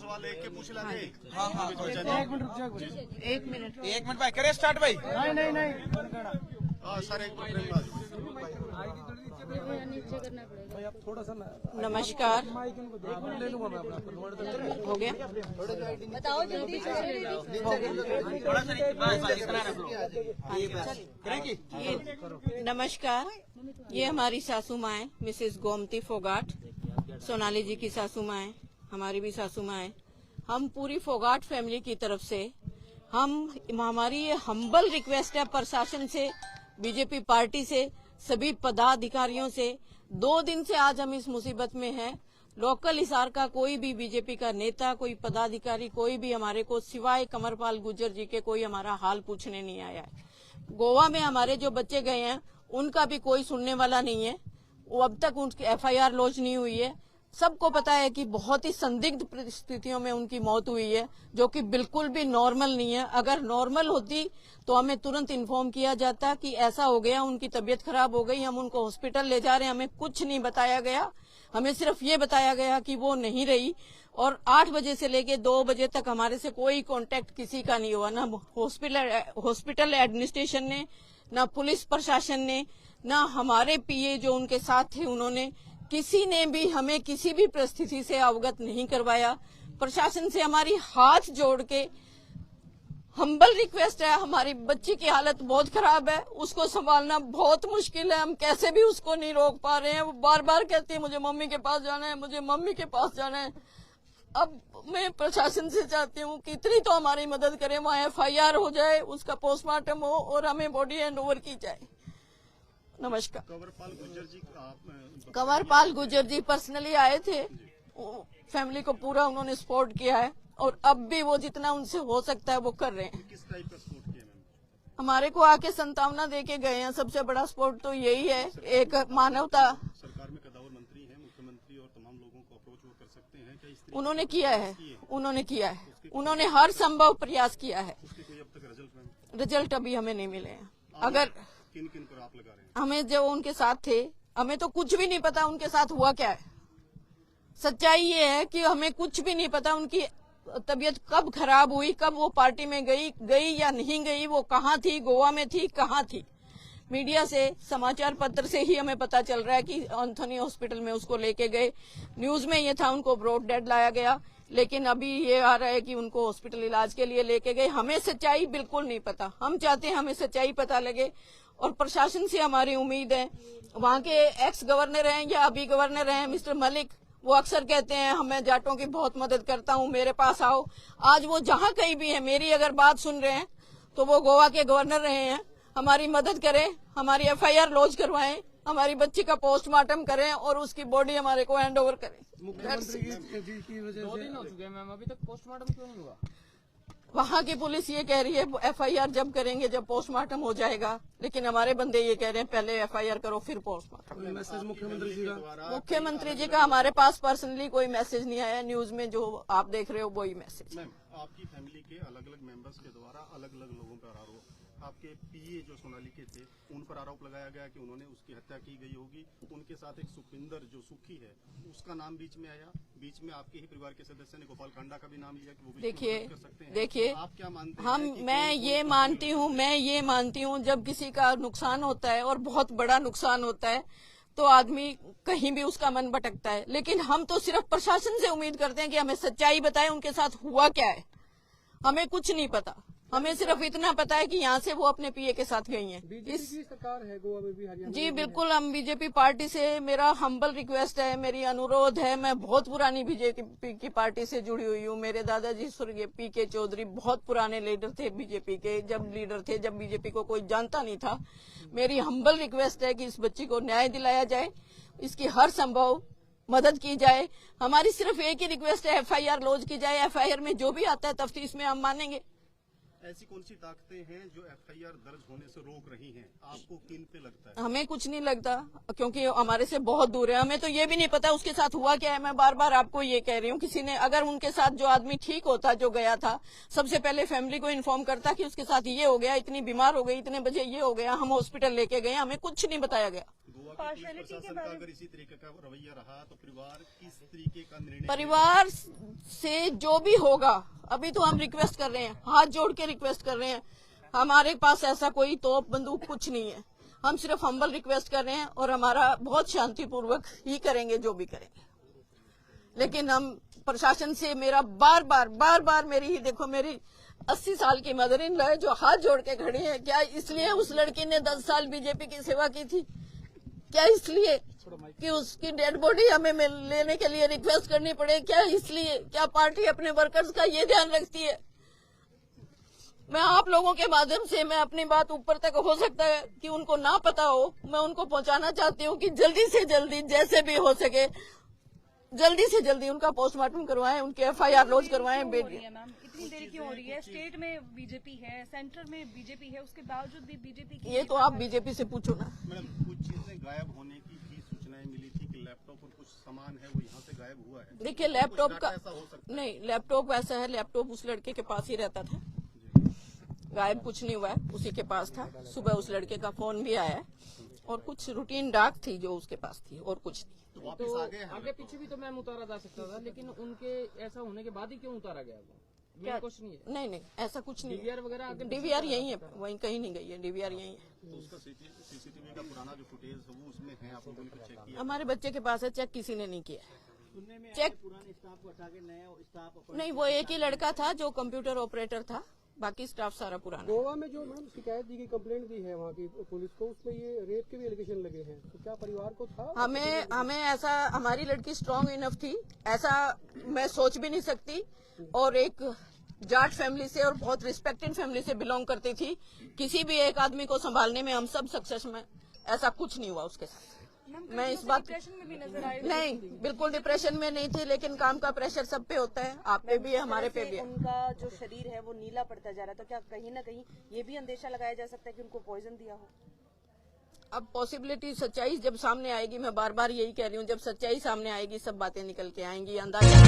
सवाल एक के पूछ लाते। हाँ हाँ एक मिनट भाई करे स्टार्ट भाई। नहीं सर एक नमस्कार। हो गया? बताओ जल्दी नमस्कार। ये हमारी सासू माँ है, मिसेस गोमती फोगाट, सोनाली जी की सासू माँ है, हमारी भी सासू माँ है। हम पूरी फोगाट फैमिली की तरफ से हमारी ये हम्बल रिक्वेस्ट है प्रशासन से, बीजेपी पार्टी से, सभी पदाधिकारियों से। 2 दिन से आज हम इस मुसीबत में हैं। लोकल हिसार का कोई भी बीजेपी का नेता, कोई पदाधिकारी, कोई भी हमारे को सिवाय कमरपाल गुर्जर जी के कोई हमारा हाल पूछने नहीं आया है। गोवा में हमारे जो बच्चे गए हैं उनका भी कोई सुनने वाला नहीं है। वो अब तक उनकी FIR लॉन्च नहीं हुई है। सबको पता है कि बहुत ही संदिग्ध परिस्थितियों में उनकी मौत हुई है, जो कि बिल्कुल भी नॉर्मल नहीं है। अगर नॉर्मल होती तो हमें तुरंत इन्फॉर्म किया जाता कि ऐसा हो गया, उनकी तबीयत खराब हो गई, हम उनको हॉस्पिटल ले जा रहे हैं। हमें कुछ नहीं बताया गया। हमें सिर्फ ये बताया गया कि वो नहीं रही। और 8 बजे से लेके 2 बजे तक हमारे से कोई कांटेक्ट किसी का नहीं हुआ, ना हॉस्पिटल एडमिनिस्ट्रेशन ने, ना पुलिस प्रशासन ने, ना हमारे PA जो उनके साथ थे उन्होंने, किसी ने भी हमें किसी भी परिस्थिति से अवगत नहीं करवाया। प्रशासन से हमारी हाथ जोड़ के हम्बल रिक्वेस्ट है। हमारी बच्ची की हालत बहुत खराब है, उसको संभालना बहुत मुश्किल है। हम कैसे भी उसको नहीं रोक पा रहे हैं। वो बार बार कहती है मुझे मम्मी के पास जाना है, मुझे मम्मी के पास जाना है। अब मैं प्रशासन से चाहती हूँ कि इतनी तो हमारी मदद करें, वहाँ FIR हो जाए, उसका पोस्टमार्टम हो और हमें बॉडी हैंड ओवर की जाए। नमस्कार। कंवरपाल गुर्जर जी पर्सनली आए थे, फैमिली को पूरा उन्होंने सपोर्ट किया है और अब भी वो जितना उनसे हो सकता है वो कर रहे हैं। किस टाइप का सपोर्ट किया मैम? हमारे को आके संतावना दे के गए हैं। सबसे बड़ा सपोर्ट तो यही है, एक मानवता। सरकार में कदावर मंत्री हैं, मुख्यमंत्री और तमाम लोगों को अप्रोच वो कर सकते हैं क्या? उन्होंने किया है, उन्होंने हर संभव प्रयास किया है। उसके कोई अब तक रिजल्ट अभी हमें नहीं मिले हैं। अगर किन पर आप लगा रहे हैं? हमें जो उनके साथ थे, हमें तो कुछ भी नहीं पता उनके साथ हुआ क्या है। सच्चाई ये है कि हमें कुछ भी नहीं पता उनकी तबीयत कब खराब हुई, कब वो पार्टी में गई या नहीं गई, वो कहाँ थी, गोवा में थी, कहाँ थी। मीडिया से, समाचार पत्र से ही हमें पता चल रहा है कि एंथोनी हॉस्पिटल में उसको लेके गए। न्यूज में ये था उनको ब्रॉड डेड लाया गया, लेकिन अभी ये आ रहा है कि उनको हॉस्पिटल इलाज के लिए लेके गए। हमें सच्चाई बिल्कुल नहीं पता। हम चाहते हैं हमें सच्चाई पता लगे और प्रशासन से हमारी उम्मीद है। वहाँ के एक्स गवर्नर हैं या अभी गवर्नर हैं मिस्टर मलिक, वो अक्सर कहते हैं मैं जाटों की बहुत मदद करता हूँ, मेरे पास आओ। आज वो जहाँ कहीं भी है, मेरी अगर बात सुन रहे हैं तो वो गोवा के गवर्नर रहे हैं। हमारी मदद करें, हमारी FIR लॉन्च करवाएं, हमारी बच्ची का पोस्टमार्टम करें और उसकी बॉडी हमारे को हैंड ओवर करें। मुख्यमंत्री की वजह से 2 दिन हो चुके हैं मैम, अभी तक पोस्टमार्टम क्यों नहीं हुआ? वहाँ की पुलिस ये कह रही है FIR जब करेंगे, जब पोस्टमार्टम हो जाएगा, लेकिन हमारे बंदे ये कह रहे हैं पहले FIR करो फिर पोस्टमार्टम। मैसेज मुख्यमंत्री जी का हमारे पास पर्सनली कोई मैसेज नहीं आया। न्यूज में जो आप देख रहे हो वही मैसेज। मैम, आपकी फैमिली के अलग अलग मेंबर्स के द्वारा अलग अलग लोगों पर आरोप, आपके PA जो सोनाली के थे उन पर आरोप लगाया गया कि उन्होंने उसकी हत्या की गई होगी। उनके साथ एक सुखविंदर जो सुखी है, उसका नाम बीच में आया। बीच में आपके ही परिवार के सदस्य ने गोपाल कांडा का भी नाम लिया कि वो भी कर सकते हैं। देखिए, आप क्या मानते हैं? मैं ये मानती हूँ जब किसी का नुकसान होता है और बहुत बड़ा नुकसान होता है तो आदमी कहीं भी उसका मन भटकता है। लेकिन हम तो सिर्फ प्रशासन से उम्मीद करते हैं कि हमें सच्चाई बताए, उनके साथ हुआ क्या है। हमें कुछ नहीं पता। हमें सिर्फ इतना पता है कि यहाँ से वो अपने PA के साथ गई हैं। बीजेपी की सरकार है गोवा में भी, हरियाणा जी बिल्कुल। हम बीजेपी पार्टी से, मेरा हम्बल रिक्वेस्ट है, मेरी अनुरोध है। मैं बहुत पुरानी बीजेपी की पार्टी से जुड़ी हुई हूँ। मेरे दादाजी स्वर्गीय PK चौधरी बहुत पुराने लीडर थे बीजेपी के, जब बीजेपी को कोई जानता नहीं था। मेरी हम्बल रिक्वेस्ट है कि इस बच्ची को न्याय दिलाया जाए, इसकी हर संभव मदद की जाए। हमारी सिर्फ एक ही रिक्वेस्ट है, FIR लॉन्च की जाए। FIR में जो भी आता है तफ्तीश में हम मानेंगे। ऐसी कौन सी ताकतें हैं जो एफआईआर दर्ज होने से रोक रही हैं? आपको किन पे लगता है? हमें कुछ नहीं लगता, क्योंकि हमारे से बहुत दूर है। हमें तो ये भी नहीं पता उसके साथ हुआ क्या है। मैं बार बार आपको ये कह रही हूँ, किसी ने अगर उनके साथ जो आदमी ठीक होता, जो गया था, सबसे पहले फैमिली को इन्फॉर्म करता कि उसके साथ ये हो गया, इतनी बीमार हो गई, इतने बजे ये हो गया, हम हॉस्पिटल लेके गए। हमें कुछ नहीं बताया गया। गोवा के पुलिस प्रशासन का अगर इसी तरीके का रवैया रहा तो परिवार किस तरीके का निर्णय? परिवार से जो भी होगा, अभी तो हम रिक्वेस्ट कर रहे हैं, हाथ जोड़ के रिक्वेस्ट कर रहे हैं। हमारे पास ऐसा कोई तोप बंदूक कुछ नहीं है। हम सिर्फ हम्बल रिक्वेस्ट कर रहे हैं और हमारा बहुत शांतिपूर्वक ही करेंगे जो भी करेंगे। लेकिन हम प्रशासन से मेरा बार बार मेरी ही देखो, मेरी 80 साल की मदर इन लॉ है जो हाथ जोड़ के खड़ी है। क्या इसलिए उस लड़की ने 10 साल बीजेपी की सेवा की थी? क्या इसलिए कि उसकी डेड बॉडी हमें लेने के लिए रिक्वेस्ट करनी पड़े? क्या इसलिए? क्या पार्टी अपने वर्कर्स का ये ध्यान रखती है? मैं आप लोगों के माध्यम से मैं अपनी बात ऊपर तक, हो सकता है कि उनको ना पता हो, मैं उनको पहुंचाना चाहती हूँ कि जल्दी से जल्दी, जैसे भी हो सके, जल्दी से जल्दी उनका पोस्टमार्टम करवाएं, उनके एफआईआर लॉन्च करवाएं। बेटी मैम इतनी देरी क्यों हो रही है? स्टेट में बीजेपी है, सेंटर में बीजेपी है, उसके बावजूद भी बीजेपी की ये तो आप बीजेपी से पूछो ना। मैडम, कुछ चीजें गायब होने की भी सूचनाएं मिली थी कि लैपटॉप और कुछ सामान है वो यहाँ से गायब हुआ है। देखिए, लैपटॉप कुछ का डाटा ऐसा हो सकता है? नहीं, लैपटॉप ऐसा है, लैपटॉप उस लड़के के पास ही रहता था। गायब कुछ नहीं हुआ है, उसी के पास था। सुबह उस लड़के का फोन भी आया है और कुछ रूटीन डाक थी जो उसके पास थी, और कुछ नहीं। तो वापस तो आ गए हैं आगे पीछे भी तो मैम उतारा जा सकता था, लेकिन उनके ऐसा होने के बाद ही क्यों उतारा गया? मेरा क्वेश्चन ये है। नहीं, ऐसा कुछ नहीं। डीवीआर वगैरह आगे डीवीआर यही है, वहीं कहीं नहीं गई है। डीवीआर यही है। तो उसका सीसीटीवी का पुराना जो फुटेज है वो उसमें है, आप लोगों ने चेक किया? हमारे बच्चे के पास है, चेक किसी ने नहीं किया है। चेक पुराने स्टाफ को हटा के नया स्टाफ नहीं, वो एक ही लड़का था जो कंप्यूटर ऑपरेटर था, बाकी स्टाफ सारा पुराना। गोवा में जो मैम शिकायत दी गई, कंप्लेंट दी है वहाँ की पुलिस को, उसमें ये रेप के भी एलिगेशन लगे हैं, तो क्या परिवार को था? हमें ऐसा, हमारी लड़की स्ट्रांग इनफ थी, ऐसा मैं सोच भी नहीं सकती। और एक जाट फैमिली से और बहुत रिस्पेक्टेड फैमिली से बिलोंग करती थी। किसी भी एक आदमी को संभालने में हम सब सक्सेस में, ऐसा कुछ नहीं हुआ उसके साथ। मैं इस बात डिप्रेशन में भी नजर आए। नहीं, बिल्कुल डिप्रेशन में नहीं थी, लेकिन काम का प्रेशर सब पे होता है। आप पे भी है, हमारे पे भी है। उनका जो शरीर है वो नीला पड़ता जा रहा है, तो क्या कहीं ना कहीं ये भी अंदेशा लगाया जा सकता है कि उनको पॉइजन दिया हो? अब पॉसिबिलिटी, सच्चाई जब सामने आएगी, मैं बार बार यही कह रही हूँ, जब सच्चाई सामने आएगी सब बातें निकल के आएंगी। अंदाजा